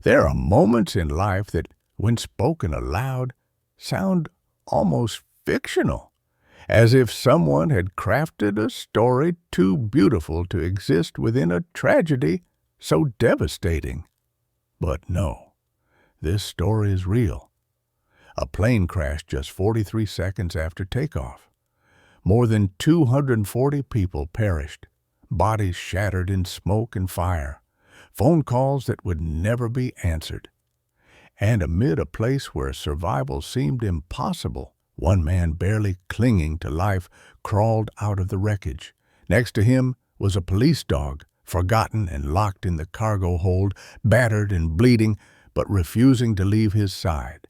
There are moments in life that, when spoken aloud, sound almost fictional, as if someone had crafted a story too beautiful to exist within a tragedy so devastating. But no, this story is real. A plane crashed just 43 seconds after takeoff. More than 240 people perished, bodies shattered in smoke and fire, phone calls that would never be answered. And amid a place where survival seemed impossible, one man barely clinging to life crawled out of the wreckage. Next to him was a police dog, forgotten and locked in the cargo hold, battered and bleeding, but refusing to leave his side.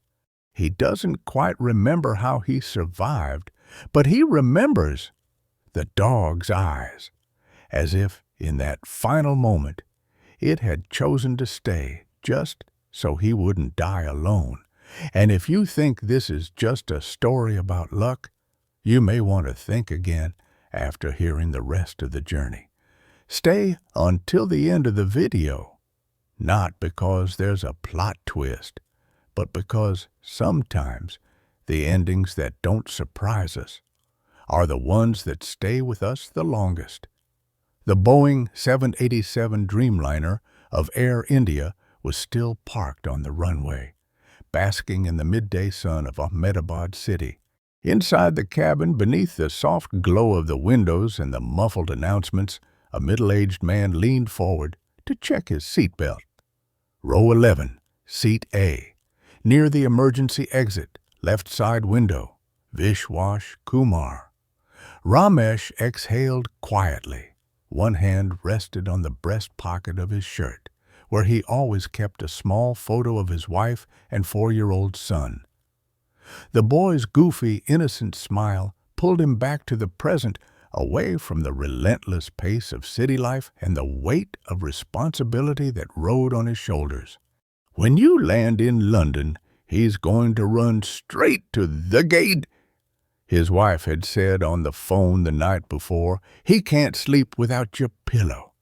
He doesn't quite remember how he survived, but he remembers the dog's eyes, as if in that final moment it had chosen to stay just so he wouldn't die alone. And if you think this is just a story about luck, you may want to think again after hearing the rest of the journey. Stay until the end of the video, not because there's a plot twist, but because sometimes the endings that don't surprise us are the ones that stay with us the longest. The Boeing 787 Dreamliner of Air India was still parked on the runway, basking in the midday sun of Ahmedabad city. Inside the cabin, beneath the soft glow of the windows and the muffled announcements, a middle-aged man leaned forward to check his seatbelt. Row 11, Seat A. Near the emergency exit, left side window, Vishwash Kumar. Ramesh exhaled quietly. One hand rested on the breast pocket of his shirt, where he always kept a small photo of his wife and 4-year-old son. The boy's goofy, innocent smile pulled him back to the present, away from the relentless pace of city life and the weight of responsibility that rode on his shoulders. When you land in London, he's going to run straight to the gate, his wife had said on the phone the night before. He can't sleep without your pillow.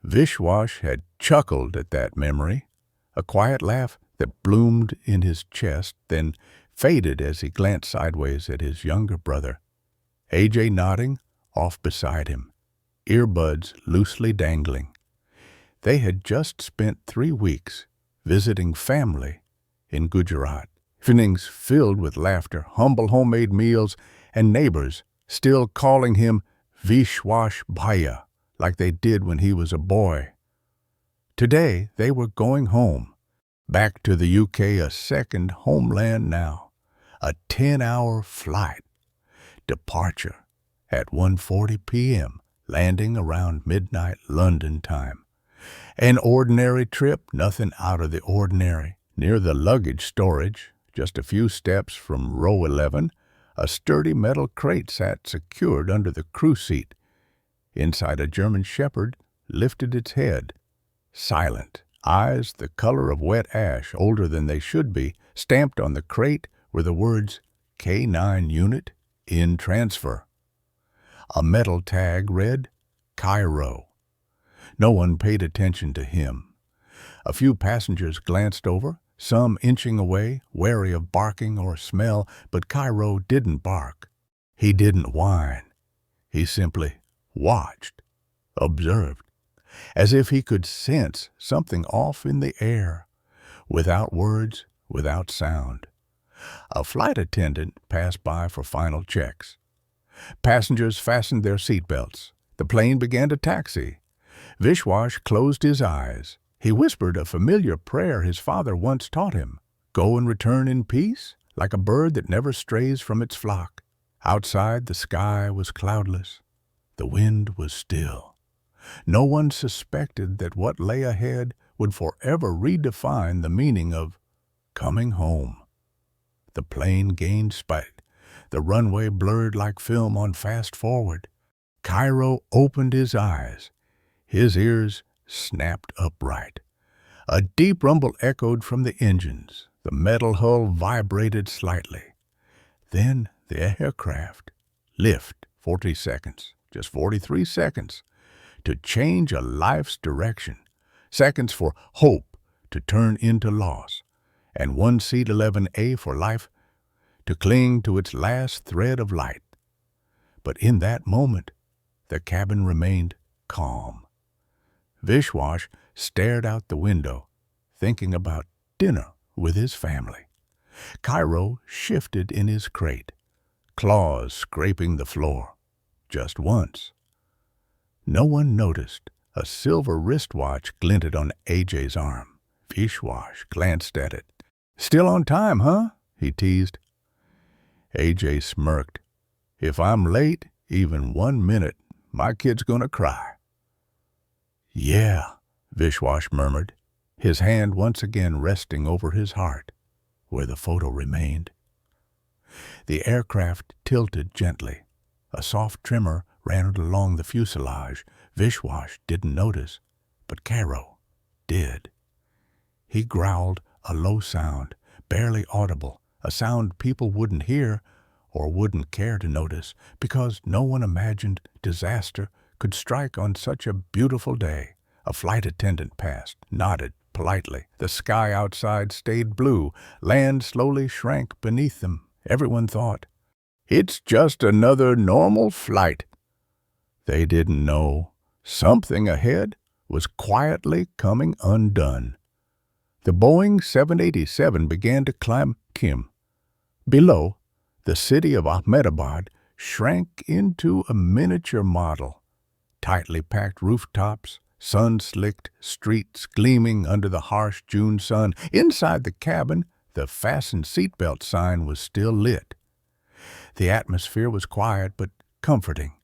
Vishwash had chuckled at that memory, a quiet laugh that bloomed in his chest, then faded as he glanced sideways at his younger brother, AJ nodding off beside him, earbuds loosely dangling. They had just spent 3 weeks visiting family in Gujarat, evenings filled with laughter, humble homemade meals, and neighbors still calling him Vishwash Bhaiya, like they did when he was a boy. Today they were going home, back to the UK, a second homeland now. A 10-hour flight. Departure at 1:40 p.m., landing around midnight London time. An ordinary trip, nothing out of the ordinary. Near the luggage storage, just a few steps from row 11, a sturdy metal crate sat secured under the crew seat. Inside, a German shepherd lifted its head, silent, eyes the color of wet ash, older than they should be. Stamped on the crate were the words K9 Unit in transfer. A metal tag read Kairo. No one paid attention to him. A few passengers glanced over, some inching away, wary of barking or smell, but Kairo didn't bark. He didn't whine. He simply watched, observed, as if he could sense something off in the air, without words, without sound. A flight attendant passed by for final checks. Passengers fastened their seatbelts. The plane began to taxi. Vishwash closed his eyes. He whispered a familiar prayer his father once taught him. Go and return in peace, like a bird that never strays from its flock. Outside, the sky was cloudless. The wind was still. No one suspected that what lay ahead would forever redefine the meaning of coming home. The plane gained speed. The runway blurred like film on fast forward. Kairo opened his eyes. His ears snapped upright. A deep rumble echoed from the engines. The metal hull vibrated slightly. Then the aircraft lift 40 seconds, just 43 seconds, to change a life's direction. Seconds for hope to turn into loss, and one seat 11A for life to cling to its last thread of light. But in that moment, the cabin remained calm. Vishwash stared out the window, thinking about dinner with his family. Kairo shifted in his crate, claws scraping the floor, just once. No one noticed. A silver wristwatch glinted on AJ's arm. Vishwash glanced at it. "Still on time, huh?" he teased. AJ smirked. "If I'm late, even 1 minute, my kid's gonna cry." "Yeah," Vishwash murmured, his hand once again resting over his heart, where the photo remained. The aircraft tilted gently. A soft tremor ran along the fuselage. Vishwash didn't notice, but Kairo did. He growled a low sound, barely audible, a sound people wouldn't hear or wouldn't care to notice because no one imagined disaster could strike on such a beautiful day. A flight attendant passed, nodded politely. The sky outside stayed blue. Land slowly shrank beneath them. Everyone thought, "It's just another normal flight." They didn't know something ahead was quietly coming undone. The Boeing 787 began to climb Kim. Below, the city of Ahmedabad shrank into a miniature model. Tightly packed rooftops, sun-slicked streets gleaming under the harsh June sun. Inside the cabin, the fasten seatbelt sign was still lit. The atmosphere was quiet but comforting.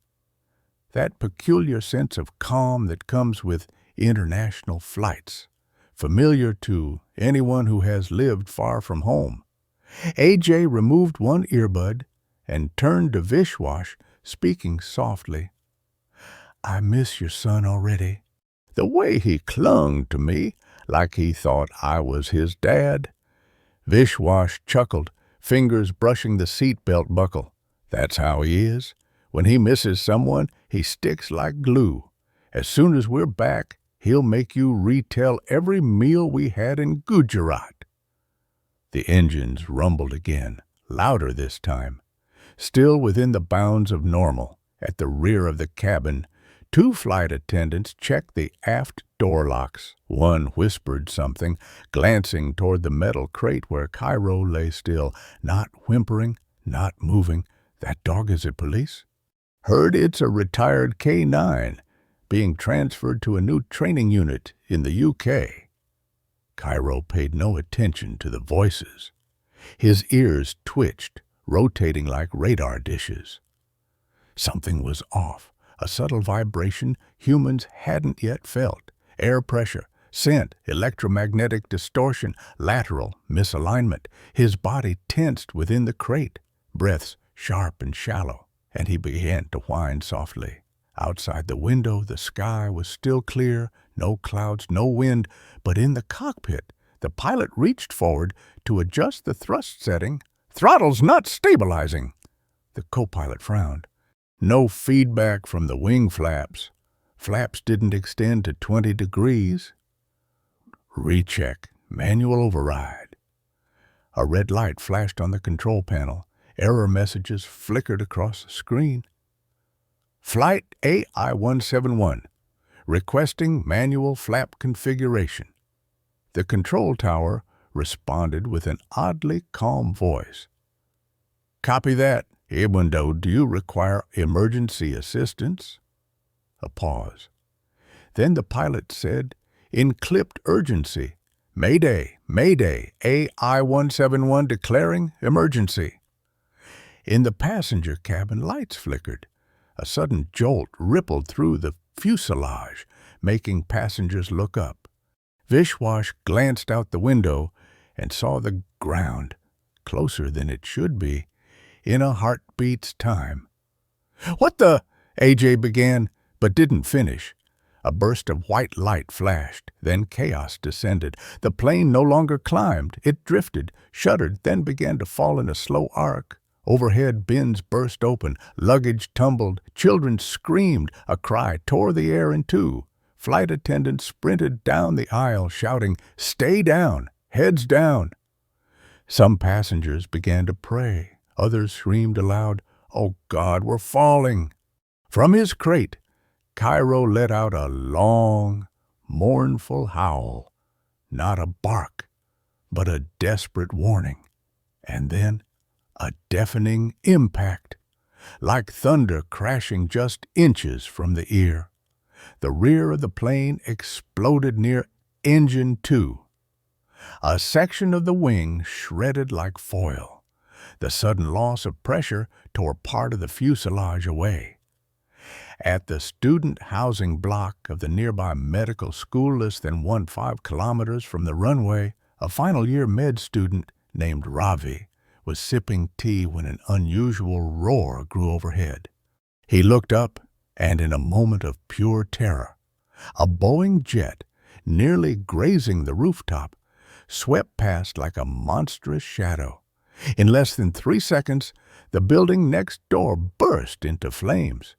That peculiar sense of calm that comes with international flights, familiar to anyone who has lived far from home. AJ removed one earbud and turned to Vishwash, speaking softly. "I miss your son already." The way he clung to me, like he thought I was his dad. Vishwash chuckled, fingers brushing the seatbelt buckle. That's how he is. When he misses someone, he sticks like glue. As soon as we're back, he'll make you retell every meal we had in Gujarat. The engines rumbled again, louder this time. Still within the bounds of normal, at the rear of the cabin, 2 flight attendants checked the aft door locks. One whispered something, glancing toward the metal crate where Kairo lay still, not whimpering, not moving. "That dog is at police?" "Heard it's a retired K9, being transferred to a new training unit in the UK. Kairo paid no attention to the voices. His ears twitched, rotating like radar dishes. Something was off, a subtle vibration humans hadn't yet felt. Air pressure, scent, electromagnetic distortion, lateral misalignment. His body tensed within the crate, breaths sharp and shallow. And he began to whine softly. Outside the window, the sky was still clear, no clouds, no wind, but in the cockpit, the pilot reached forward to adjust the thrust setting. "Throttle's not stabilizing." The co-pilot frowned. No feedback from the wing flaps. Flaps didn't extend to 20 degrees. "Recheck, manual override." A red light flashed on the control panel. Error messages flickered across the screen. "Flight AI-171, requesting manual flap configuration." The control tower responded with an oddly calm voice. "Copy that. Window, do you require emergency assistance?" A pause. Then the pilot said, in clipped urgency, "Mayday, Mayday, AI-171 declaring emergency." In the passenger cabin, lights flickered. A sudden jolt rippled through the fuselage, making passengers look up. Vishwash glanced out the window and saw the ground, closer than it should be, in a heartbeat's time. "What the?" AJ began, but didn't finish. A burst of white light flashed, then chaos descended. The plane no longer climbed. It drifted, shuddered, then began to fall in a slow arc. Overhead, bins burst open, luggage tumbled, children screamed, a cry tore the air in two. flight attendants sprinted down the aisle shouting, "Stay down! Heads down!" Some passengers began to pray. Others screamed aloud, "Oh God, we're falling!" From his crate, Kairo let out a long, mournful howl, not a bark, but a desperate warning, and then a deafening impact, like thunder crashing just inches from the ear. The rear of the plane exploded near Engine 2. A section of the wing shredded like foil. The sudden loss of pressure tore part of the fuselage away. At the student housing block of the nearby medical school less than 1.5 kilometers from the runway, a final-year med student named Ravi was sipping tea when an unusual roar grew overhead. He looked up, and in a moment of pure terror, a Boeing jet, nearly grazing the rooftop, swept past like a monstrous shadow. In less than 3 seconds, the building next door burst into flames.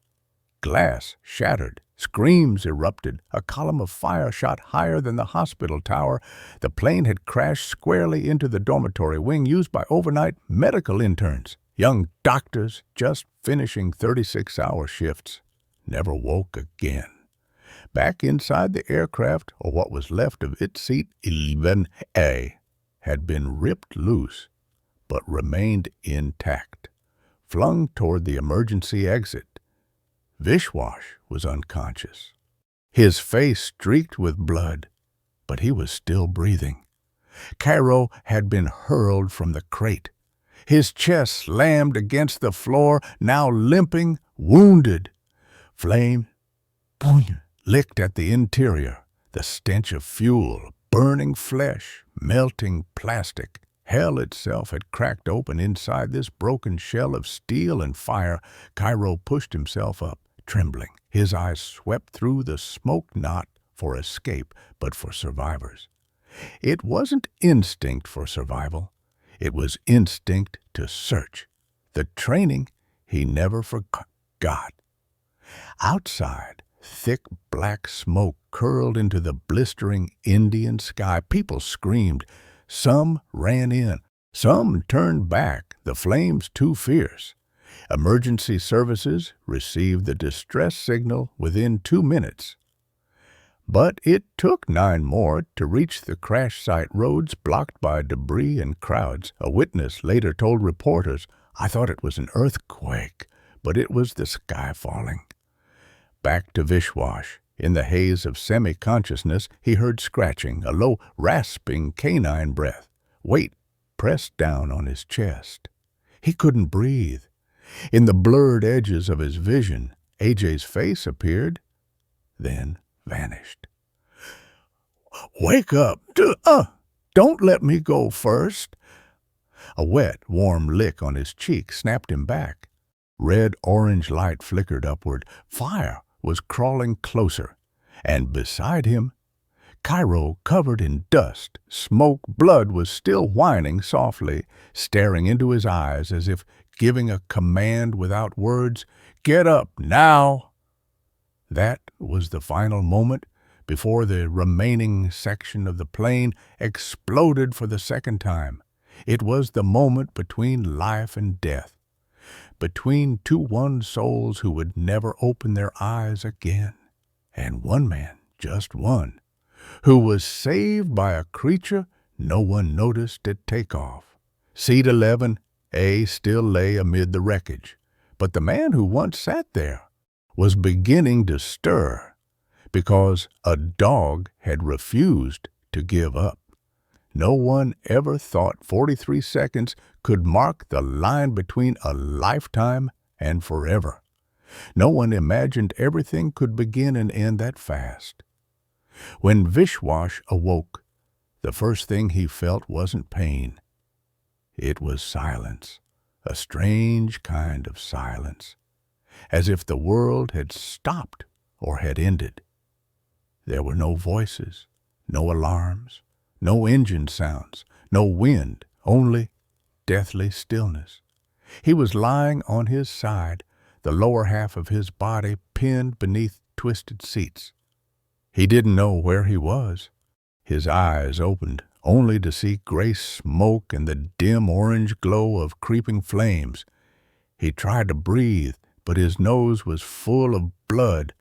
Glass shattered, screams erupted, a column of fire shot higher than the hospital tower. The plane had crashed squarely into the dormitory wing used by overnight medical interns. Young doctors just finishing 36-hour shifts never woke again. Back inside the aircraft, or what was left of its seat 11A, had been ripped loose, but remained intact, flung toward the emergency exit. Vishwash was unconscious, his face streaked with blood, but he was still breathing. Kairo had been hurled from the crate, his chest slammed against the floor, now limping, wounded. Flame licked at the interior, the stench of fuel, burning flesh, melting plastic. Hell itself had cracked open inside this broken shell of steel and fire. Kairo pushed himself up, trembling. His eyes swept through the smoke not for escape, but for survivors. It wasn't instinct for survival. It was instinct to search. The training he never forgot. Outside, thick black smoke curled into the blistering Indian sky. People screamed. Some ran in. Some turned back, the flames too fierce. Emergency services received the distress signal within 2 minutes. But it took 9 more to reach the crash site, roads blocked by debris and crowds. A witness later told reporters, "I thought it was an earthquake, but it was the sky falling." Back to Vishwash. In the haze of semi-consciousness, he heard scratching, a low, rasping canine breath. Weight pressed down on his chest. He couldn't breathe. In the blurred edges of his vision, AJ's face appeared, then vanished. "Wake up! Don't let me go first." A wet, warm lick on his cheek snapped him back. Red-orange light flickered upward. Fire was crawling closer, and beside him, Kairo, covered in dust, smoke, blood, was still whining softly, staring into his eyes as if giving a command without words. "Get up, now!" That was the final moment before the remaining section of the plane exploded for the second time. It was the moment between life and death, between two one souls who would never open their eyes again, and one man, just one, who was saved by a creature no one noticed at takeoff. Seat 11A still lay amid the wreckage, but the man who once sat there was beginning to stir because a dog had refused to give up. No one ever thought 43 seconds could mark the line between a lifetime and forever. No one imagined everything could begin and end that fast. When Vishwash awoke, the first thing he felt wasn't pain. It was silence, a strange kind of silence, as if the world had stopped or had ended. There were no voices, no alarms, no engine sounds, no wind, only deathly stillness. He was lying on his side, the lower half of his body pinned beneath twisted seats. He didn't know where he was. His eyes opened only to see gray smoke and the dim orange glow of creeping flames. He tried to breathe, but his nose was full of blood,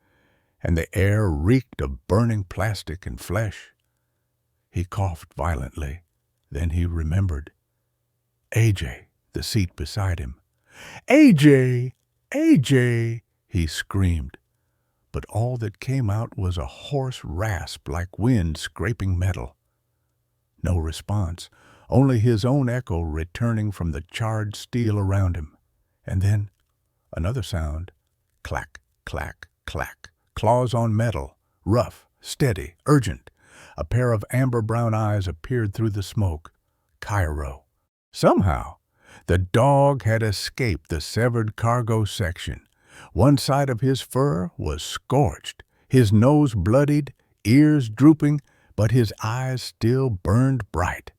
and the air reeked of burning plastic and flesh. He coughed violently. Then he remembered. AJ, the seat beside him. AJ! AJ! He screamed. But all that came out was a hoarse rasp like wind scraping metal. No response, only his own echo returning from the charred steel around him. And then another sound. Clack, clack, clack. Claws on metal, rough, steady, urgent. A pair of amber-brown eyes appeared through the smoke. Kairo. Somehow, the dog had escaped the severed cargo section. One side of his fur was scorched, his nose bloodied, ears drooping, but his eyes still burned bright.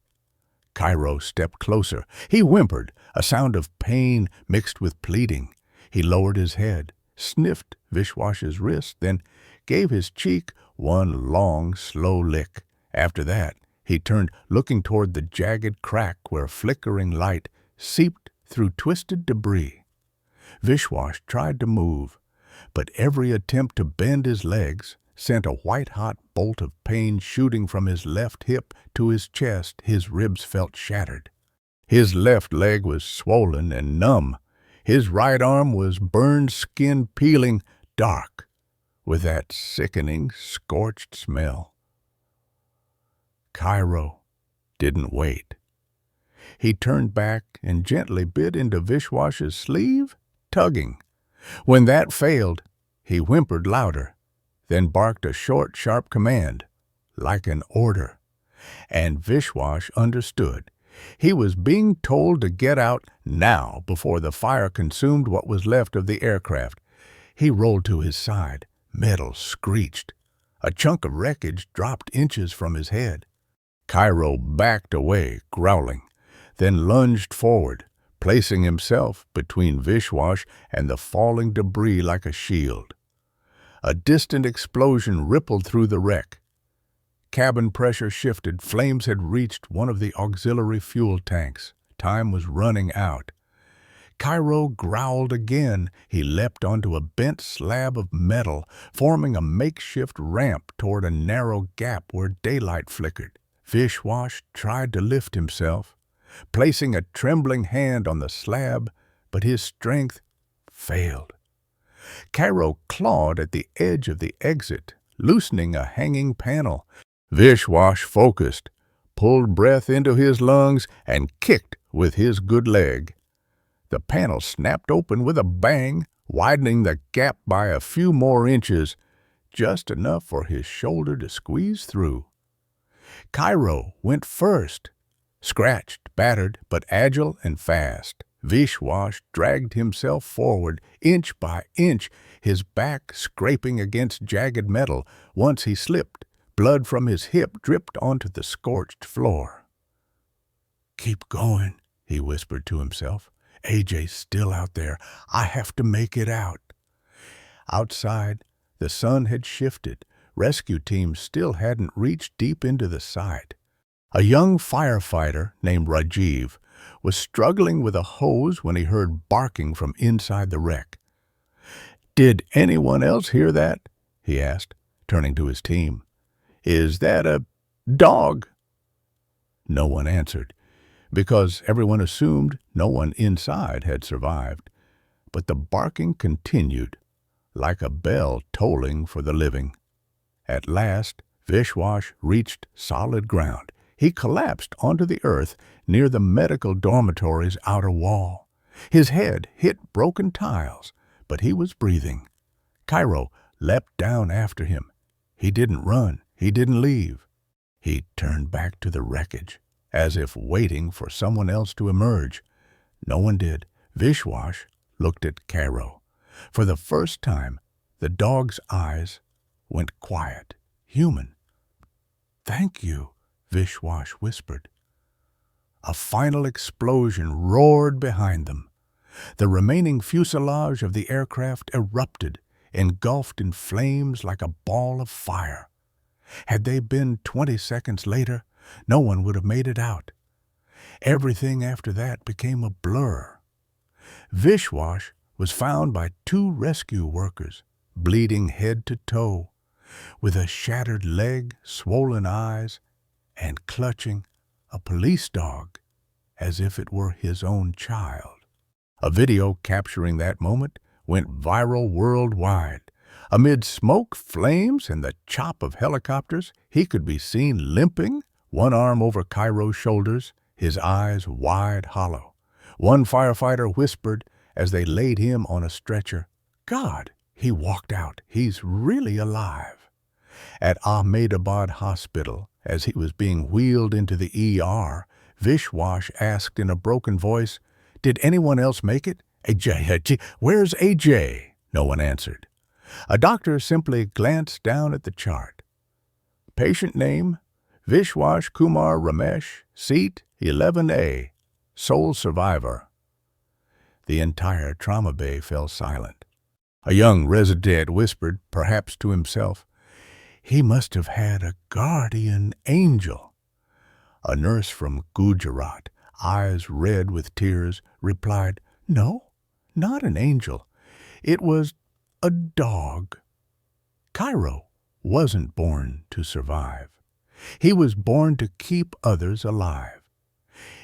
Kairo stepped closer. He whimpered, a sound of pain mixed with pleading. He lowered his head, sniffed Vishwash's wrist, then gave his cheek one long, slow lick. After that, he turned, looking toward the jagged crack where flickering light seeped through twisted debris. Vishwash tried to move, but every attempt to bend his legs sent a white-hot bolt of pain shooting from his left hip to his chest. His ribs felt shattered. His left leg was swollen and numb. His right arm was burned skin peeling dark with that sickening, scorched smell. Kairo didn't wait. He turned back and gently bit into Vishwash's sleeve, tugging. When that failed, he whimpered louder, then barked a short, sharp command, like an order. And Vishwash understood. He was being told to get out now before the fire consumed what was left of the aircraft. He rolled to his side. Metal screeched. A chunk of wreckage dropped inches from his head. Kairo backed away, growling, then lunged forward, placing himself between Vishwash and the falling debris like a shield. A distant explosion rippled through the wreck. Cabin pressure shifted. Flames had reached one of the auxiliary fuel tanks. Time was running out. Kairo growled again. He leapt onto a bent slab of metal, forming a makeshift ramp toward a narrow gap where daylight flickered. Vishwash tried to lift himself, placing a trembling hand on the slab, but his strength failed. Kairo clawed at the edge of the exit, loosening a hanging panel. Vishwash focused, pulled breath into his lungs, and kicked with his good leg. The panel snapped open with a bang, widening the gap by a few more inches, just enough for his shoulder to squeeze through. Kairo went first, scratched, battered, but agile and fast. Vishwash dragged himself forward, inch by inch, his back scraping against jagged metal. Once he slipped. Blood from his hip dripped onto the scorched floor. "Keep going," he whispered to himself. "AJ's still out there. I have to make it out." Outside, the sun had shifted. Rescue teams still hadn't reached deep into the site. A young firefighter named Rajiv was struggling with a hose when he heard barking from inside the wreck. "Did anyone else hear that?" he asked, turning to his team. "Is that a dog?" No one answered, because everyone assumed no one inside had survived. But the barking continued, like a bell tolling for the living. At last, Vishwash reached solid ground. He collapsed onto the earth near the medical dormitory's outer wall. His head hit broken tiles, but he was breathing. Kairo leapt down after him. He didn't run. He didn't leave. He turned back to the wreckage, as if waiting for someone else to emerge. No one did. Vishwash looked at Kairo. For the first time, the dog's eyes went quiet, human. "Thank you," Vishwash whispered. A final explosion roared behind them. The remaining fuselage of the aircraft erupted, engulfed in flames like a ball of fire. Had they been 20 seconds later, no one would have made it out. Everything after that became a blur. Vishwash was found by 2 rescue workers, bleeding head to toe, with a shattered leg, swollen eyes, and clutching a police dog as if it were his own child. A video capturing that moment went viral worldwide. Amid smoke, flames, and the chop of helicopters, he could be seen limping, one arm over Kairo's shoulders, his eyes wide hollow. One firefighter whispered as they laid him on a stretcher, "God," he walked out, "he's really alive." At Ahmedabad Hospital, as he was being wheeled into the ER, Vishwash asked in a broken voice, "Did anyone else make it? AJ, where's AJ?" No one answered. A doctor simply glanced down at the chart. Patient name, Vishwash Kumar Ramesh, seat 11A, sole survivor. The entire trauma bay fell silent. A young resident whispered, perhaps to himself, "He must have had a guardian angel." A nurse from Gujarat, eyes red with tears, replied, "No, not an angel. It was a dog." Kairo wasn't born to survive. He was born to keep others alive.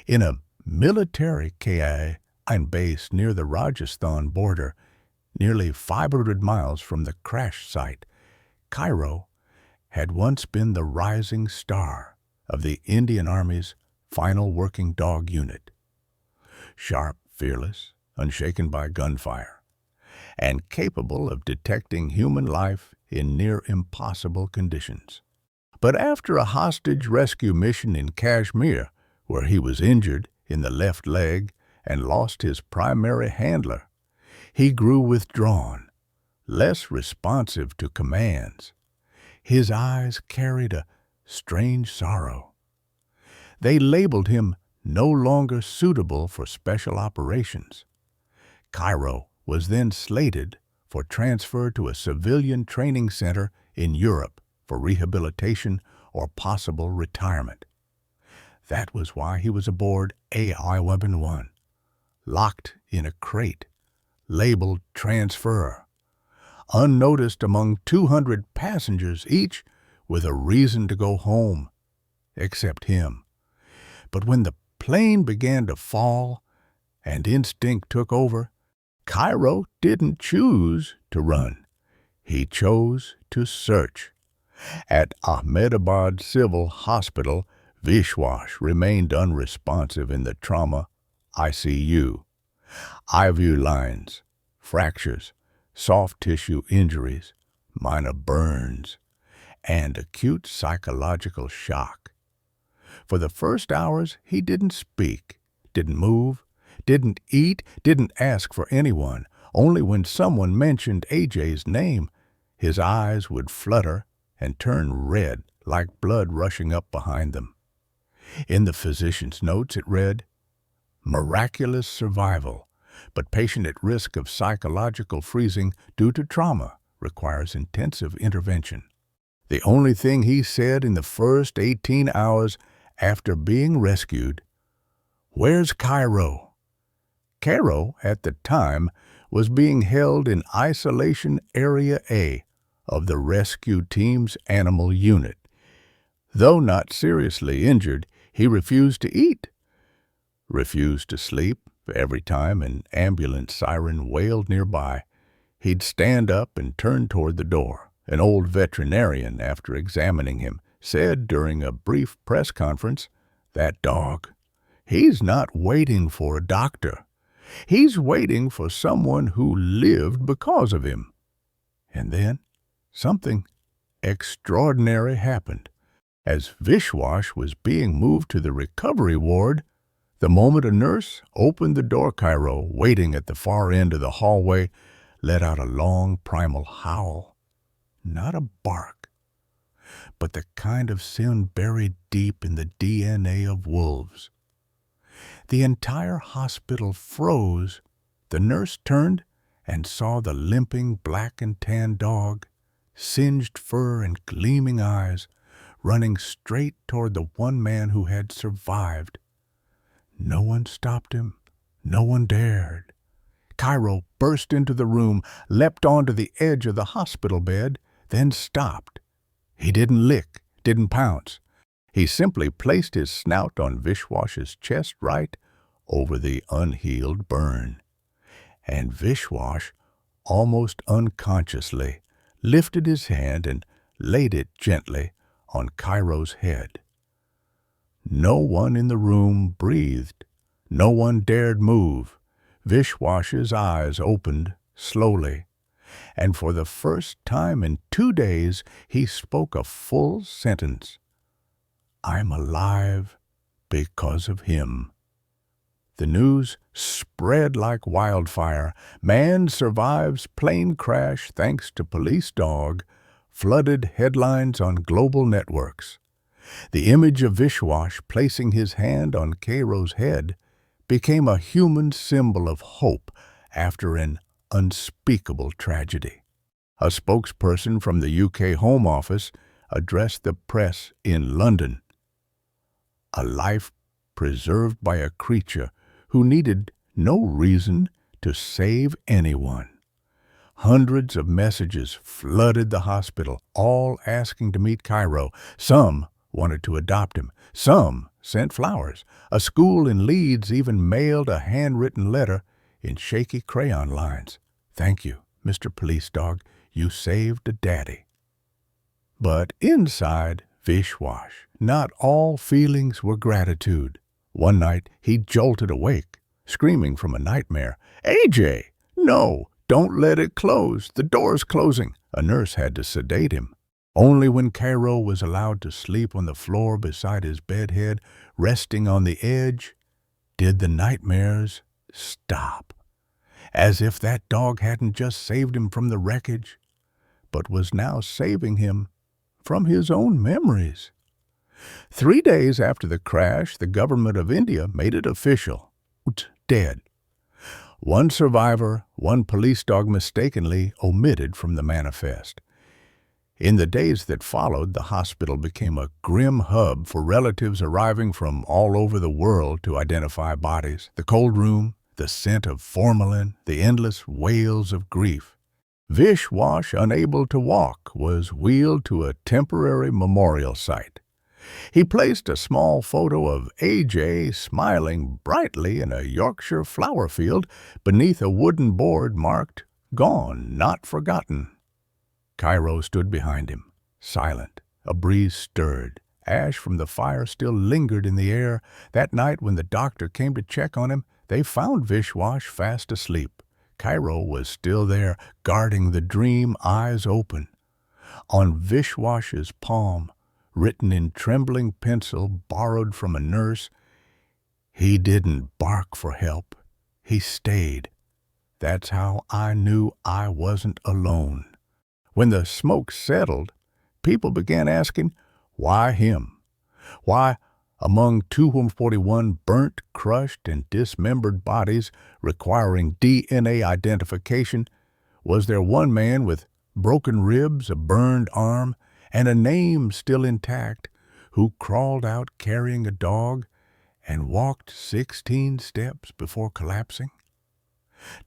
In a military KIA base near the Rajasthan border, nearly 500 miles from the crash site, Kairo had once been the rising star of the Indian Army's final working dog unit. Sharp, fearless, unshaken by gunfire, and capable of detecting human life in near impossible conditions. But after a hostage rescue mission in Kashmir, where he was injured in the left leg and lost his primary handler, he grew withdrawn, less responsive to commands. His eyes carried a strange sorrow. They labeled him no longer suitable for special operations. Kairo was then slated for transfer to a civilian training center in Europe for rehabilitation or possible retirement. That was why he was aboard AI-1, locked in a crate, labeled transfer, unnoticed among 200 passengers, each with a reason to go home, except him. But when the plane began to fall and instinct took over, Kairo didn't choose to run. He chose to search. At Ahmedabad Civil Hospital, Vishwash remained unresponsive in the trauma ICU. IV lines, fractures, soft tissue injuries, minor burns, and acute psychological shock. For the first hours, he didn't speak, didn't move, didn't eat, didn't ask for anyone. Only when someone mentioned AJ's name, his eyes would flutter and turn red like blood rushing up behind them. In the physician's notes it read, "Miraculous survival, but patient at risk of psychological freezing due to trauma requires intensive intervention." The only thing he said in the first 18 hours after being rescued, "Where's Kairo?" Kairo, at the time, was being held in Isolation Area A of the rescue team's animal unit. Though not seriously injured, he refused to eat, refused to sleep. Every time an ambulance siren wailed nearby, he'd stand up and turn toward the door. An old veterinarian, after examining him, said during a brief press conference, "That dog, he's not waiting for a doctor. He's waiting for someone who lived because of him." And then something extraordinary happened. As Vishwash was being moved to the recovery ward, the moment a nurse opened the door, Kairo, waiting at the far end of the hallway, let out a long primal howl. Not a bark, but the kind of sound buried deep in the DNA of wolves. The entire hospital froze. The nurse turned and saw the limping black and tan dog, singed fur and gleaming eyes, running straight toward the one man who had survived. No one stopped him. No one dared. Kairo burst into the room, leapt onto the edge of the hospital bed, then stopped. He didn't lick, didn't pounce. He simply placed his snout on Vishwash's chest right over the unhealed burn. And Vishwash, almost unconsciously, lifted his hand and laid it gently on Kairo's head. No one in the room breathed. No one dared move. Vishwash's eyes opened slowly, and for the first time in 2 days he spoke a full sentence. "I'm alive because of him." The news spread like wildfire. "Man survives plane crash thanks to police dog," flooded headlines on global networks. The image of Vishwash placing his hand on Kairo's head became a human symbol of hope after an unspeakable tragedy. A spokesperson from the UK Home Office addressed the press in London. "A life preserved by a creature who needed no reason to save anyone." Hundreds of messages flooded the hospital, all asking to meet Kairo. Some wanted to adopt him. Some sent flowers. A school in Leeds even mailed a handwritten letter in shaky crayon lines. "Thank you, Mr. Police Dog. You saved a daddy." But inside Vishwash, not all feelings were gratitude. One night he jolted awake, screaming from a nightmare. "AJ! No! Don't let it close! The door's closing!" A nurse had to sedate him. Only when Kairo was allowed to sleep on the floor beside his bedhead, resting on the edge, did the nightmares stop. As if that dog hadn't just saved him from the wreckage, but was now saving him from his own memories. 3 days after the crash, the government of India made it official. Dead. One survivor, one police dog mistakenly omitted from the manifest. In the days that followed, the hospital became a grim hub for relatives arriving from all over the world to identify bodies. The cold room, the scent of formalin, the endless wails of grief. Vishwash, unable to walk, was wheeled to a temporary memorial site. He placed a small photo of AJ smiling brightly in a Yorkshire flower field beneath a wooden board marked "Gone, Not Forgotten." Kairo stood behind him, silent. A breeze stirred. Ash from the fire still lingered in the air. That night when the doctor came to check on him, they found Vishwash fast asleep. Kairo was still there, guarding the dream, eyes open. On Vishwash's palm, written in trembling pencil borrowed from a nurse, "He didn't bark for help. He stayed. That's how I knew I wasn't alone." When the smoke settled, people began asking, why him? Why, among 241 burnt, crushed, and dismembered bodies requiring DNA identification, was there one man with broken ribs, a burned arm, and a name still intact, who crawled out carrying a dog and walked 16 steps before collapsing?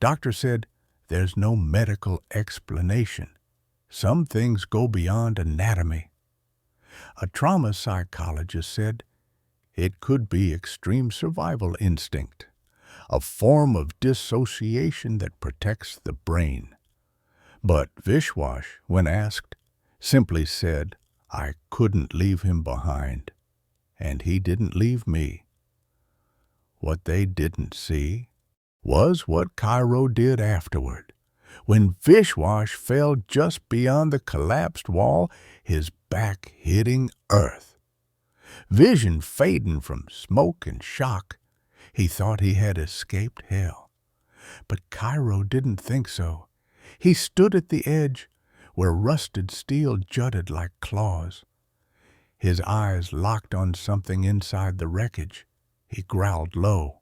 Doctor said, "There's no medical explanation. Some things go beyond anatomy." A trauma psychologist said, "It could be extreme survival instinct, a form of dissociation that protects the brain." But Vishwash, when asked, simply said, "I couldn't leave him behind, and he didn't leave me." What they didn't see was what Kairo did afterward. When Vishwash fell just beyond the collapsed wall, his back hitting earth. Vision fading from smoke and shock, he thought he had escaped hell. But Kairo didn't think so. He stood at the edge, where rusted steel jutted like claws. His eyes locked on something inside the wreckage. He growled low.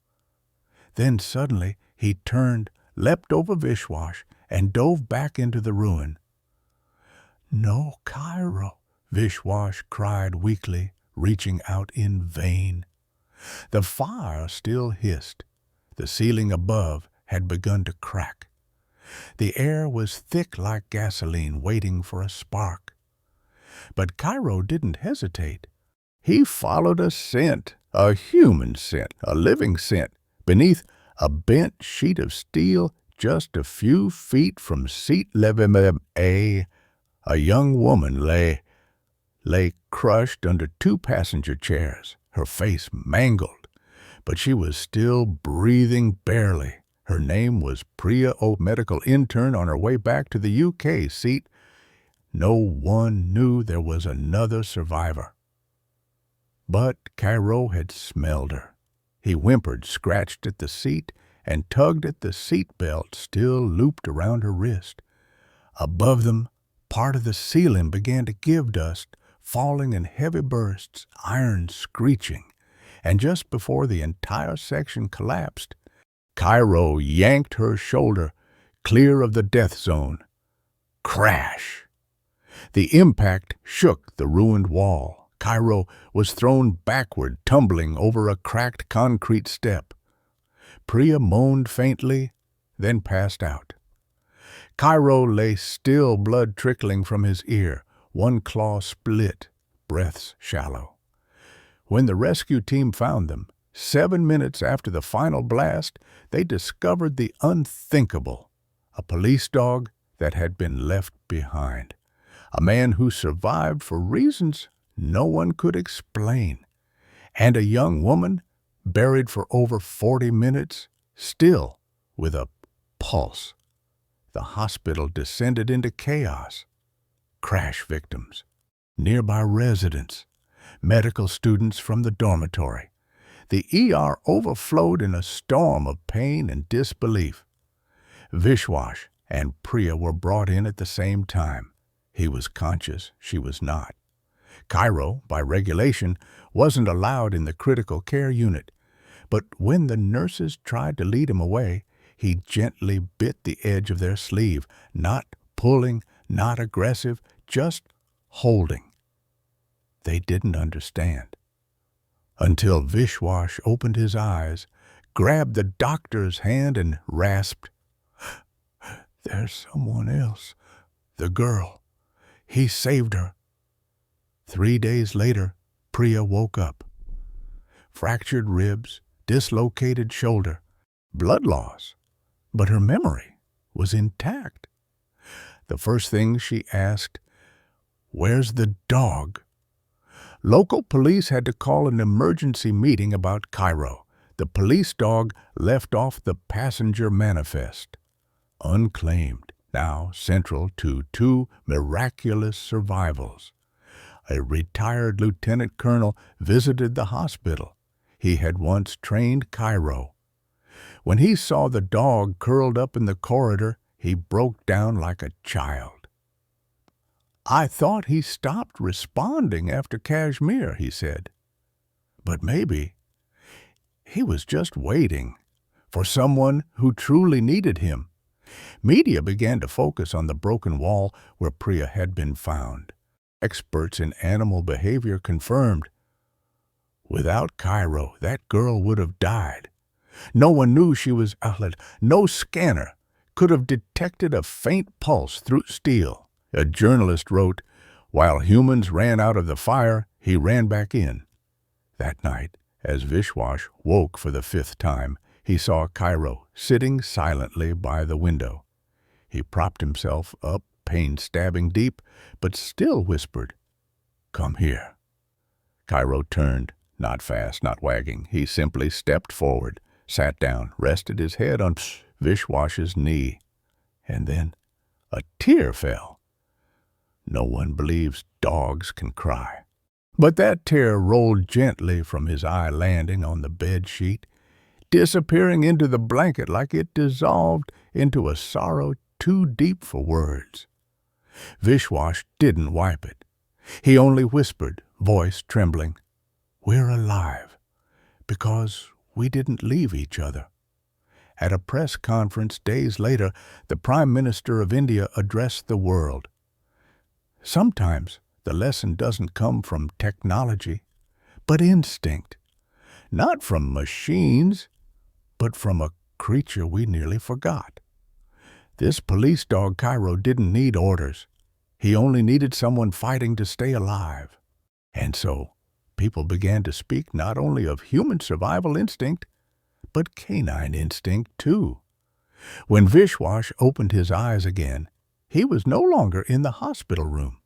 Then suddenly he turned, leapt over Vishwash, and dove back into the ruin. "No, Kairo," Vishwash cried weakly, reaching out in vain. The fire still hissed. The ceiling above had begun to crack. The air was thick like gasoline waiting for a spark. But Kairo didn't hesitate. He followed a scent, a human scent, a living scent, beneath a bent sheet of steel just a few feet from seat 11A. A young woman lay crushed under two passenger chairs, her face mangled, but she was still breathing barely. Her name was Priya, a medical intern on her way back to the UK seat. No one knew there was another survivor. But Kairo had smelled her. He whimpered, scratched at the seat, and tugged at the seat belt still looped around her wrist. Above them, part of the ceiling began to give dust, falling in heavy bursts, iron screeching, and just before the entire section collapsed, Kairo yanked her shoulder clear of the death zone. Crash! The impact shook the ruined wall. Kairo was thrown backward, tumbling over a cracked concrete step. Priya moaned faintly, then passed out. Kairo lay still, blood trickling from his ear, one claw split, breaths shallow. When the rescue team found them, 7 minutes after the final blast, they discovered the unthinkable, a police dog that had been left behind, a man who survived for reasons no one could explain, and a young woman buried for over 40 minutes, still with a pulse. The hospital descended into chaos. Crash victims, nearby residents, medical students from the dormitory. The ER overflowed in a storm of pain and disbelief. Vishwash and Priya were brought in at the same time. He was conscious, she was not. Kairo, by regulation, wasn't allowed in the critical care unit, but when the nurses tried to lead him away, he gently bit the edge of their sleeve, not pulling, not aggressive, just holding. They didn't understand. Until Vishwash opened his eyes, grabbed the doctor's hand and rasped, "There's someone else. The girl. He saved her." 3 days later, Priya woke up. Fractured ribs, dislocated shoulder, blood loss, but her memory was intact. The first thing she asked, "Where's the dog?" Local police had to call an emergency meeting about Kairo. The police dog left off the passenger manifest. Unclaimed, now central to 2 miraculous survivals. A retired lieutenant colonel visited the hospital. He had once trained Kairo. When he saw the dog curled up in the corridor, he broke down like a child. "I thought he stopped responding after Kashmir," he said. But maybe he was just waiting for someone who truly needed him. Media began to focus on the broken wall where Priya had been found. Experts in animal behavior confirmed, without Kairo, that girl would have died. No one knew she was outlet. No scanner could have detected a faint pulse through steel. A journalist wrote, "While humans ran out of the fire, he ran back in." That night, as Vishwash woke for the 5th time, he saw Kairo sitting silently by the window. He propped himself up, pain stabbing deep, but still whispered, "Come here." Kairo turned, not fast, not wagging. He simply stepped forward, sat down, rested his head on Vishwash's knee, and then a tear fell. No one believes dogs can cry. But that tear rolled gently from his eye, landing on the bed sheet, disappearing into the blanket like it dissolved into a sorrow too deep for words. Vishwash didn't wipe it. He only whispered, voice trembling, "We're alive because we didn't leave each other." At a press conference days later, the Prime Minister of India addressed the world. Sometimes the lesson doesn't come from technology, but instinct. Not from machines, but from a creature we nearly forgot. This police dog Kairo didn't need orders. He only needed someone fighting to stay alive. And so, people began to speak not only of human survival instinct, but canine instinct too. When Vishwash opened his eyes again, he was no longer in the hospital room.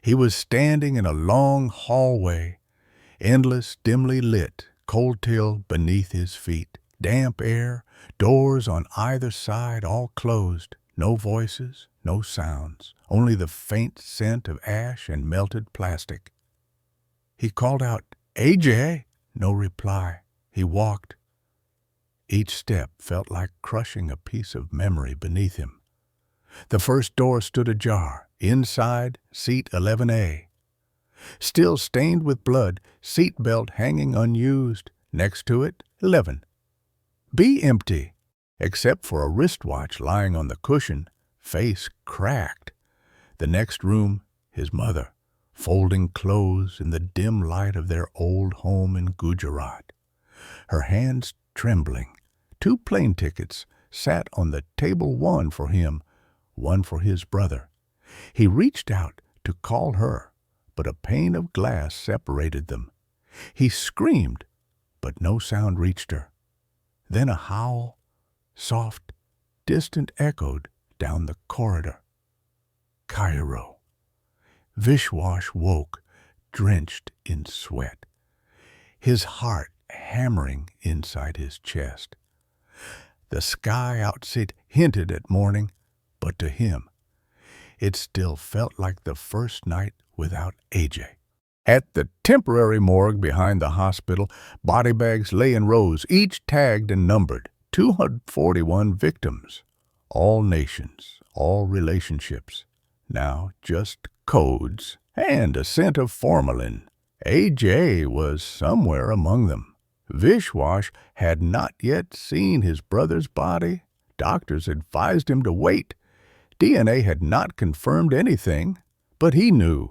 He was standing in a long hallway, endless, dimly lit, cold till beneath his feet, damp air, doors on either side all closed, no voices, no sounds, only the faint scent of ash and melted plastic. He called out, "AJ!" No reply. He walked. Each step felt like crushing a piece of memory beneath him. The first door stood ajar. Inside, seat 11A. Still stained with blood, seat belt hanging unused. Next to it, 11. B empty, except for a wristwatch lying on the cushion, face cracked. The next room, his mother, folding clothes in the dim light of their old home in Gujarat. Her hands trembling. 2 plane tickets sat on the table, one for him, one for his brother. He reached out to call her, but a pane of glass separated them. He screamed, but no sound reached her. Then a howl, soft, distant, echoed down the corridor. Kairo. Vishwash woke, drenched in sweat, his heart hammering inside his chest. The sky outside hinted at morning, but to him, it still felt like the first night without AJ. At the temporary morgue behind the hospital, body bags lay in rows, each tagged and numbered. 241 victims. All nations, all relationships. Now just codes and a scent of formalin. AJ was somewhere among them. Vishwash had not yet seen his brother's body. Doctors advised him to wait. DNA had not confirmed anything, but he knew.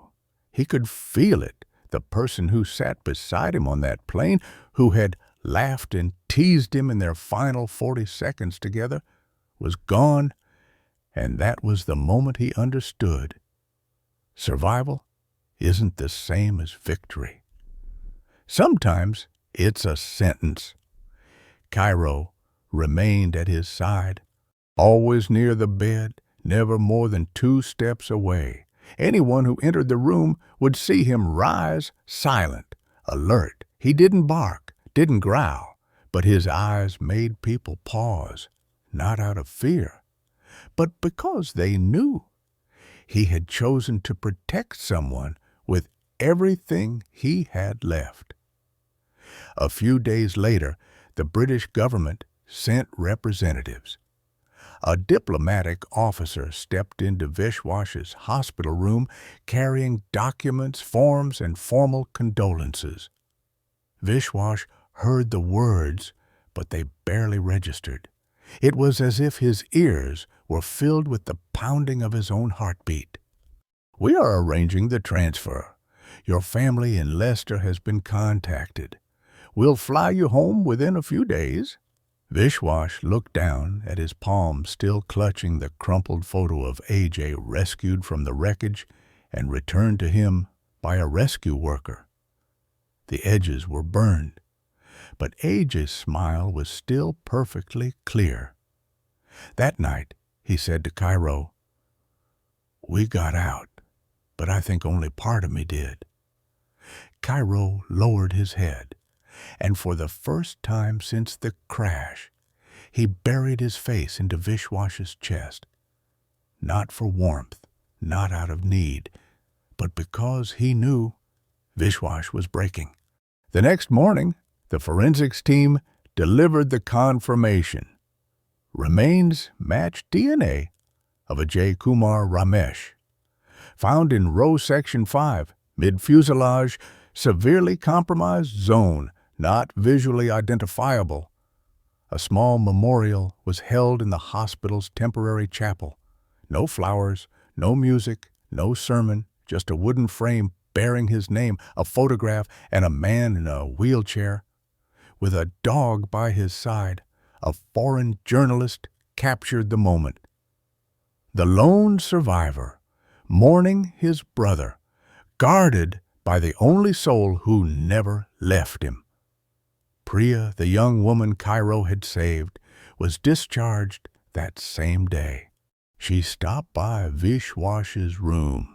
He could feel it. The person who sat beside him on that plane, who had laughed and teased him in their final 40 seconds together, was gone, and that was the moment he understood. Survival isn't the same as victory. Sometimes it's a sentence. Kairo remained at his side, always near the bed, never more than 2 steps away. Anyone who entered the room would see him rise, silent, alert. He didn't bark, didn't growl, but his eyes made people pause, not out of fear, but because they knew. He had chosen to protect someone with everything he had left. A few days later, the British government sent representatives. A diplomatic officer stepped into Vishwash's hospital room carrying documents, forms, and formal condolences. Vishwash heard the words, but they barely registered. It was as if his ears were filled with the pounding of his own heartbeat. "We are arranging the transfer. Your family in Leicester has been contacted. We'll fly you home within a few days." Vishwash looked down at his palm still clutching the crumpled photo of AJ rescued from the wreckage and returned to him by a rescue worker. The edges were burned, but AJ's smile was still perfectly clear. That night, he said to Kairo, "We got out, but I think only part of me did." Kairo lowered his head, and for the first time since the crash, he buried his face into Vishwash's chest. Not for warmth, not out of need, but because he knew Vishwash was breaking. The next morning, the forensics team delivered the confirmation. Remains matched DNA of Ajay Kumar Ramesh, found in row section 5, mid-fuselage, severely compromised zone, not visually identifiable. A small memorial was held in the hospital's temporary chapel. No flowers, no music, no sermon, just a wooden frame bearing his name, a photograph, and a man in a wheelchair. With a dog by his side, a foreign journalist captured the moment. The lone survivor, mourning his brother, guarded by the only soul who never left him. Priya, the young woman Kairo had saved, was discharged that same day. She stopped by Vishwash's room.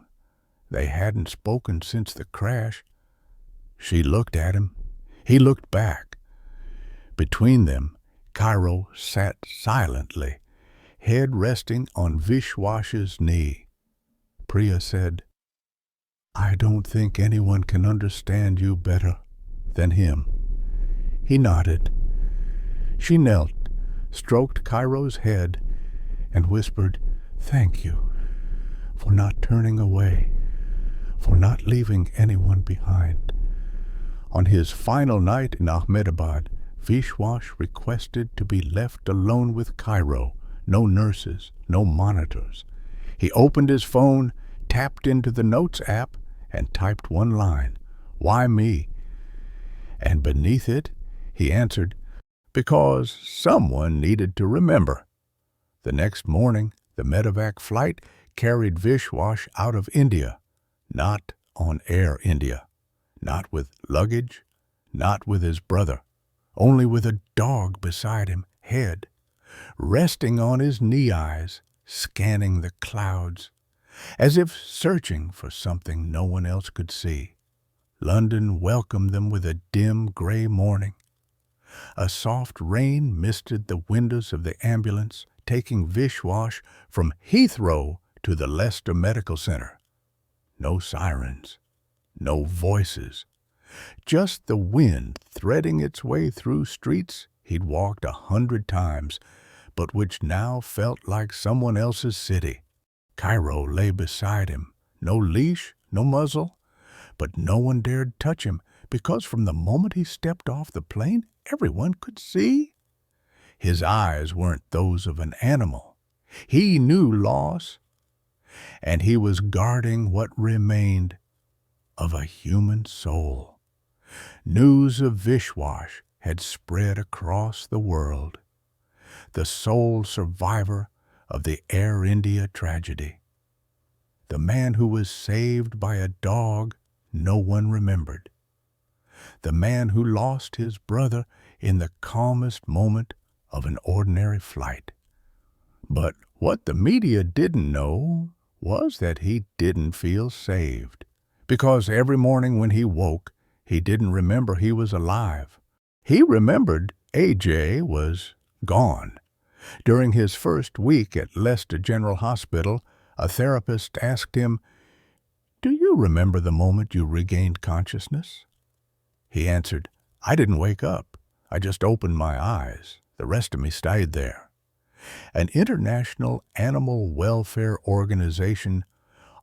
They hadn't spoken since the crash. She looked at him. He looked back. Between them, Kairo sat silently, head resting on Vishwash's knee. Priya said, "I don't think anyone can understand you better than him." He nodded. She knelt, stroked Kairo's head, and whispered, "Thank you for not turning away, for not leaving anyone behind." On his final night in Ahmedabad, Vishwash requested to be left alone with Kairo. No nurses, no monitors. He opened his phone, tapped into the Notes app, and typed one line, "Why me?" And beneath it, he answered, "Because someone needed to remember." The next morning, the medevac flight carried Vishwash out of India, not on Air India, not with luggage, not with his brother, only with a dog beside him, head resting on his knee-eyes, scanning the clouds, as if searching for something no one else could see. London welcomed them with a dim gray morning. A soft rain misted the windows of the ambulance, taking Vishwash from Heathrow to the Leicester Medical Center. No sirens, no voices, just the wind threading its way through streets he'd walked 100 times, but which now felt like someone else's city. Kairo lay beside him, no leash, no muzzle, but no one dared touch him, because from the moment he stepped off the plane, everyone could see. His eyes weren't those of an animal. He knew loss, and he was guarding what remained of a human soul. News of Vishwash had spread across the world. The sole survivor of the Air India tragedy. The man who was saved by a dog no one remembered. The man who lost his brother in the calmest moment of an ordinary flight. But what the media didn't know was that he didn't feel saved, because every morning when he woke, he didn't remember he was alive. He remembered AJ was gone. During his first week at Leicester General Hospital, a therapist asked him, "Do you remember the moment you regained consciousness?" He answered, "I didn't wake up. I just opened my eyes. The rest of me stayed there." An international animal welfare organization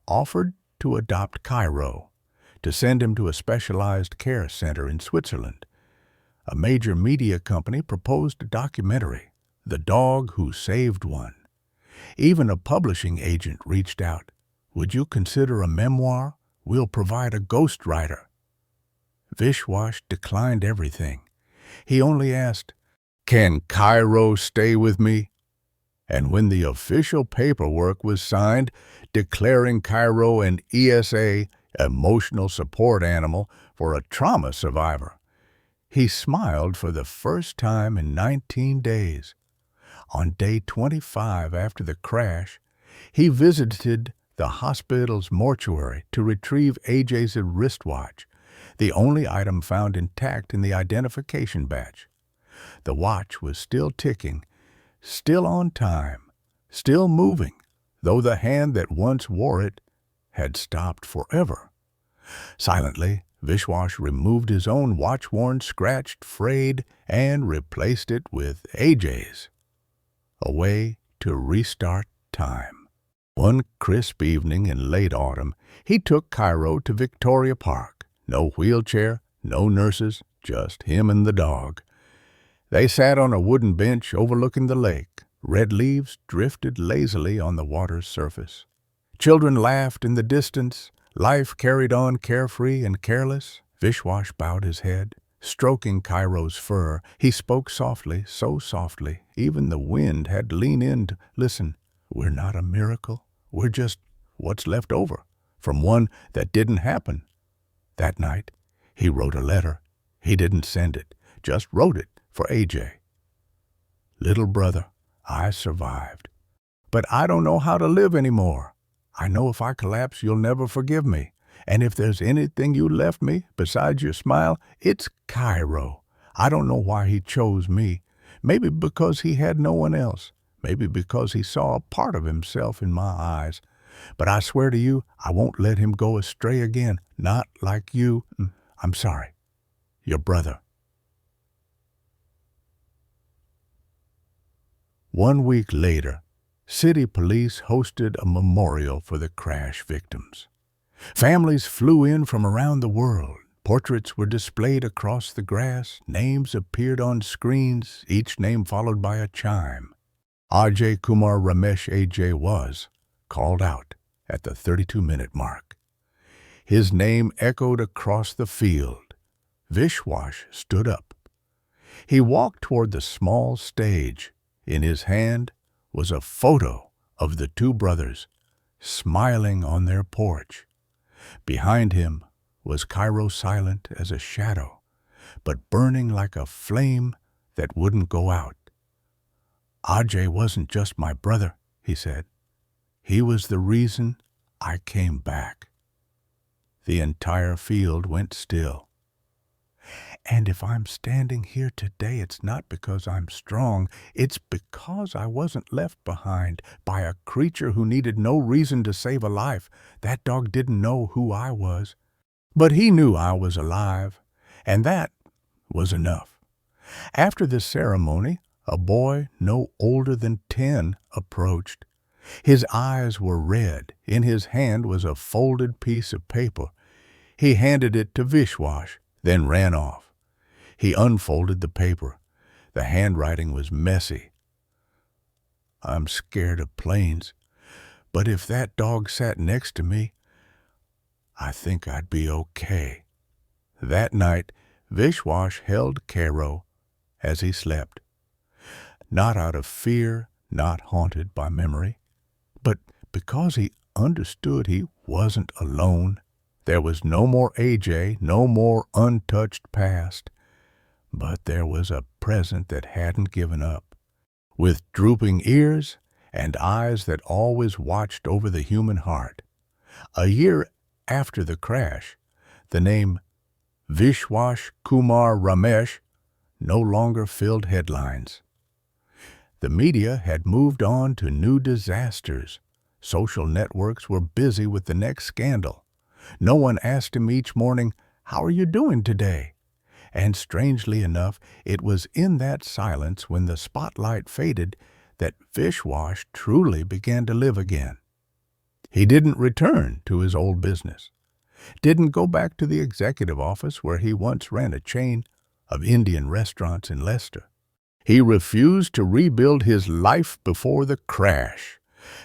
offered to adopt Kairo, to send him to a specialized care center in Switzerland. A major media company proposed a documentary, The Dog Who Saved One. Even a publishing agent reached out. "Would you consider a memoir? We'll provide a ghostwriter." Vishwash declined everything. He only asked, "Can Kairo stay with me?" And when the official paperwork was signed declaring Kairo an ESA, emotional support animal, for a trauma survivor, he smiled for the first time in 19 days. On day 25 after the crash, he visited the hospital's mortuary to retrieve AJ's wristwatch, the only item found intact in the identification badge. The watch was still ticking, still on time, still moving, though the hand that once wore it had stopped forever. Silently, Vishwash removed his own watch-worn, scratched, frayed, and replaced it with AJ's. A way to restart time. One crisp evening in late autumn, he took Kairo to Victoria Park. No wheelchair, no nurses, just him and the dog. They sat on a wooden bench overlooking the lake. Red leaves drifted lazily on the water's surface. Children laughed in the distance, Life carried on carefree and careless. Vishwash bowed his head. Stroking Kairo's fur, he spoke softly, so softly, even the wind had to lean in to listen. We're not a miracle. We're just what's left over from one that didn't happen. That night, he wrote a letter. He didn't send it, just wrote it for AJ. Little brother, I survived. But I don't know how to live anymore. I know if I collapse, you'll never forgive me. And if there's anything you left me besides your smile, it's Kairo. I don't know why he chose me. Maybe because he had no one else. Maybe because he saw a part of himself in my eyes. But I swear to you, I won't let him go astray again. Not like you. I'm sorry. Your brother. 1 week later, city police hosted a memorial for the crash victims. Families flew in from around the world. Portraits were displayed across the grass. Names appeared on screens, each name followed by a chime. Ajay Kumar Ramesh AJ was called out at the 32-minute mark. His name echoed across the field. Vishwash stood up. He walked toward the small stage. In his hand was a photo of the two brothers smiling on their porch. Behind him was Kairo, silent as a shadow, but burning like a flame that wouldn't go out. Ajay wasn't just my brother, he said. He was the reason I came back. The entire field went still. And if I'm standing here today, it's not because I'm strong. It's because I wasn't left behind by a creature who needed no reason to save a life. That dog didn't know who I was, but he knew I was alive, and that was enough. After the ceremony, a boy no older than 10 approached. His eyes were red. In his hand was a folded piece of paper. He handed it to Vishwash, then ran off. He unfolded the paper. The handwriting was messy. I'm scared of planes, but if that dog sat next to me, I think I'd be okay. That night, Vishwash held Kairo as he slept. Not out of fear, not haunted by memory, but because he understood he wasn't alone. There was no more AJ, no more untouched past. But there was a present that hadn't given up. With drooping ears and eyes that always watched over the human heart. A year after the crash, the name Vishwash Kumar Ramesh no longer filled headlines. The media had moved on to new disasters. Social networks were busy with the next scandal. No one asked him each morning, "How are you doing today?" And strangely enough, it was in that silence when the spotlight faded that Vishwash truly began to live again. He didn't return to his old business, didn't go back to the executive office where he once ran a chain of Indian restaurants in Leicester. He refused to rebuild his life before the crash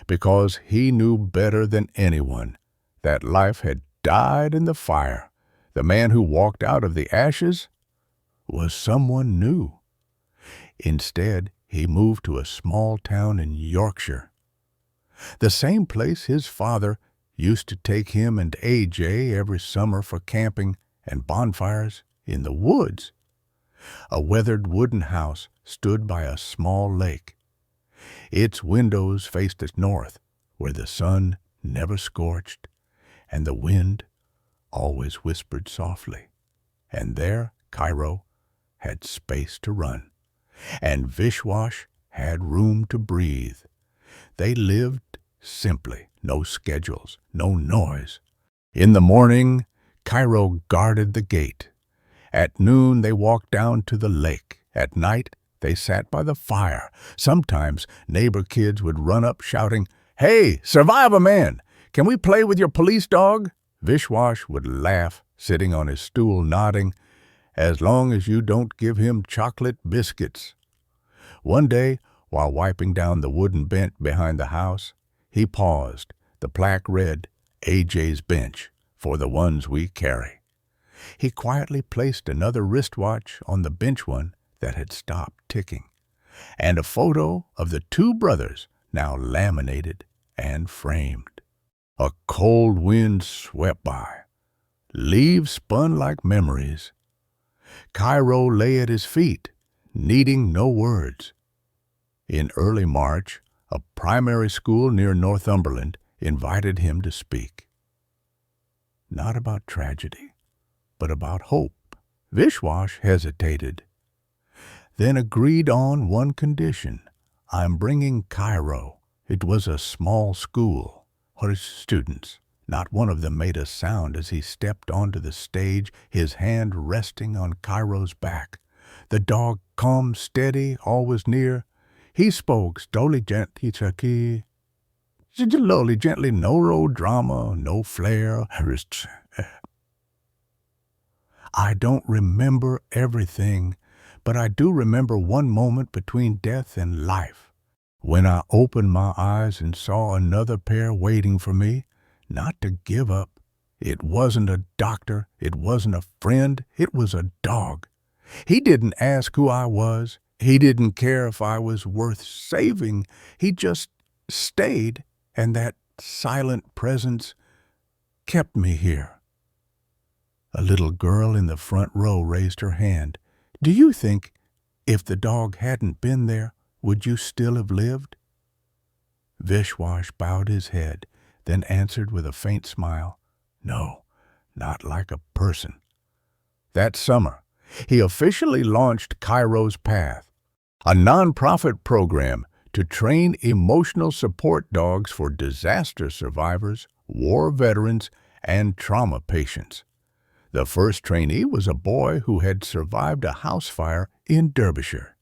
because he knew better than anyone that life had died in the fire. The man who walked out of the ashes was someone new. Instead, he moved to a small town in Yorkshire, the same place his father used to take him and AJ every summer for camping and bonfires in the woods. A weathered wooden house stood by a small lake. Its windows faced the north, where the sun never scorched and the wind always whispered softly. And there, Kairo had space to run, and Vishwash had room to breathe. They lived simply, no schedules, no noise. In the morning, Kairo guarded the gate. At noon, they walked down to the lake. At night, they sat by the fire. Sometimes neighbor kids would run up shouting, "Hey, Survivor Man, can we play with your police dog?" Vishwash would laugh, sitting on his stool nodding, "As long as you don't give him chocolate biscuits." One day, while wiping down the wooden bench behind the house, he paused. The plaque read, "AJ's Bench." for the ones we carry. He quietly placed another wristwatch on the bench one that had stopped ticking, and a photo of the two brothers now laminated and framed. A cold wind swept by. Leaves spun like memories. Kairo lay at his feet, needing no words. In early March, a primary school near Northumberland invited him to speak. Not about tragedy, but about hope. Vishwash hesitated, then agreed on one condition. I'm bringing Kairo. It was a small school. His students. Not one of them made a sound as he stepped onto the stage, his hand resting on Kairo's back. The dog, calm, steady, always near. He spoke slowly, gently, gently, no road drama, no flair. I don't remember everything, but I do remember one moment between death and life. When I opened my eyes and saw another pair waiting for me, not to give up. It wasn't a doctor, it wasn't a friend, it was a dog. He didn't ask who I was. He didn't care if I was worth saving. He just stayed, and that silent presence kept me here. A little girl in the front row raised her hand. Do you think, if the dog hadn't been there, would you still have lived? Vishwash bowed his head, then answered with a faint smile, No, not like a person. That summer, he officially launched Kairo's Path, a nonprofit program to train emotional support dogs for disaster survivors, war veterans, and trauma patients. The first trainee was a boy who had survived a house fire in Derbyshire.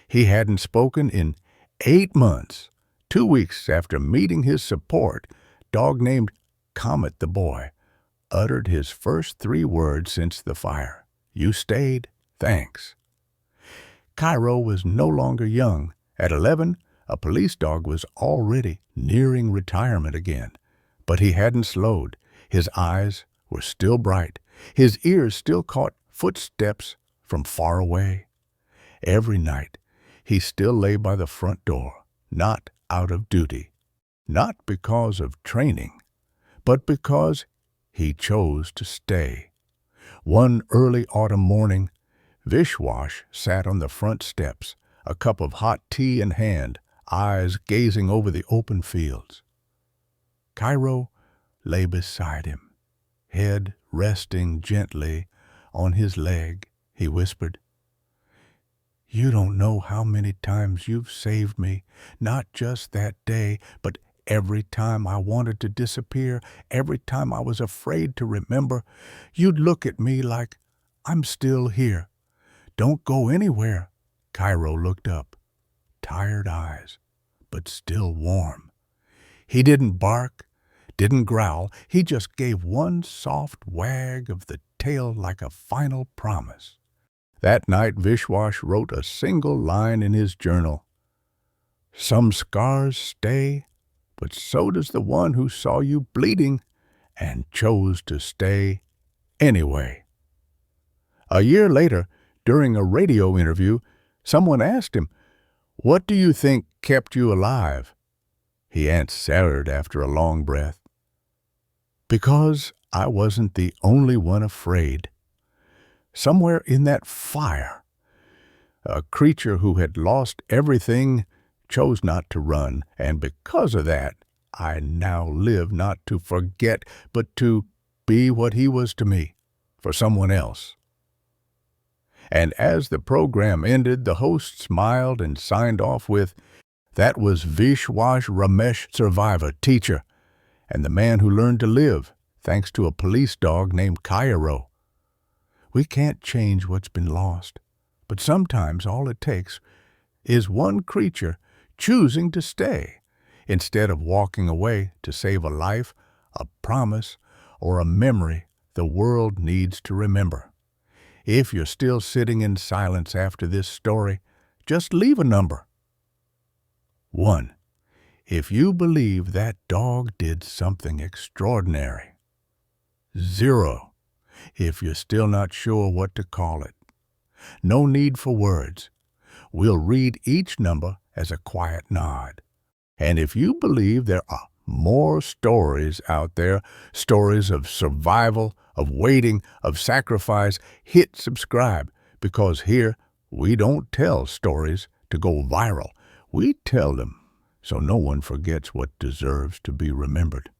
He hadn't spoken in 8 months. 2 weeks after meeting his support, dog named Comet the boy uttered his first 3 words since the fire. You stayed, thanks. Kairo was no longer young. At 11, a police dog was already nearing retirement again. But he hadn't slowed. His eyes were still bright. His ears still caught footsteps from far away. Every night, he still lay by the front door, not out of duty, not because of training, but because he chose to stay. One early autumn morning, Vishwash sat on the front steps, a cup of hot tea in hand, eyes gazing over the open fields. Kairo lay beside him, head resting gently on his leg. He whispered, You don't know how many times you've saved me, not just that day, but every time I wanted to disappear, every time I was afraid to remember, you'd look at me like, I'm still here. Don't go anywhere. Kairo looked up, tired eyes, but still warm. He didn't bark, didn't growl. He just gave one soft wag of the tail like a final promise. That night, Vishwash wrote a single line in his journal. Some scars stay, but so does the one who saw you bleeding and chose to stay anyway. A year later, during a radio interview, someone asked him, What do you think kept you alive? He answered after a long breath, Because I wasn't the only one afraid. Somewhere in that fire, a creature who had lost everything chose not to run, and because of that, I now live not to forget, but to be what he was to me, for someone else. And as the program ended, the host smiled and signed off with, That was Vishwash Ramesh, survivor, teacher, and the man who learned to live, thanks to a police dog named Kairo. We can't change what's been lost, but sometimes all it takes is one creature choosing to stay, instead of walking away to save a life, a promise, or a memory the world needs to remember. If you're still sitting in silence after this story, just leave a number. 1. If you believe that dog did something extraordinary. 0 if you're still not sure what to call it. No need for words. We'll read each number as a quiet nod. And if you believe there are more stories out there, stories of survival, of waiting, of sacrifice, hit subscribe, because here we don't tell stories to go viral. We tell them so no one forgets what deserves to be remembered.